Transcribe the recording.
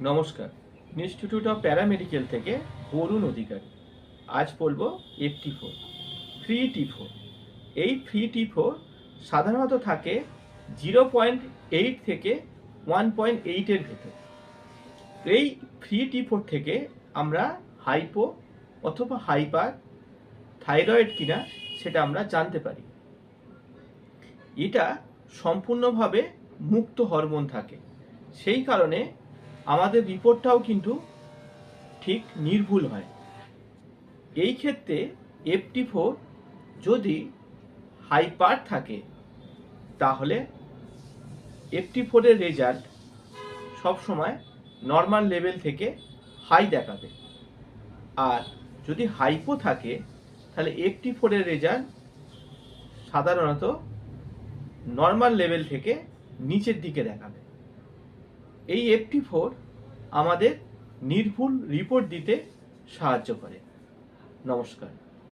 নমস্কার, institute of paramedical থেকে বরুণ অধিকারী। আজ বলবো FT4 ফ্রি T4। এই ফ্রি T4 সাধারণত থাকে 0.8 থেকে 1.8 এর ভেতর। এই ফ্রি T4 থেকে আমরা হাইপো অথবা হাইপার থাইরয়েড কিনা সেটা আমরা জানতে পারি। এটা সম্পূর্ণভাবে মুক্ত হরমোন থাকে, সেই কারণে আমাদের রিপোর্টটাও কিন্তু ঠিক নির্ভুল হয়। এই ক্ষেত্রে FT4 যদি হাইপার থাকে তাহলে FT4 এর রেজাল্ট সবসময় নর্মাল লেভেল থেকে হাই দেখাবে, আর যদি হাইপো থাকে তাহলে FT4 এর রেজাল্ট সাধারণত নর্মাল লেভেল থেকে নিচের দিকে দেখাবে। এই FT4 আমাদের নির্ভুল রিপোর্ট দিতে সাহায্য করে। নমস্কার।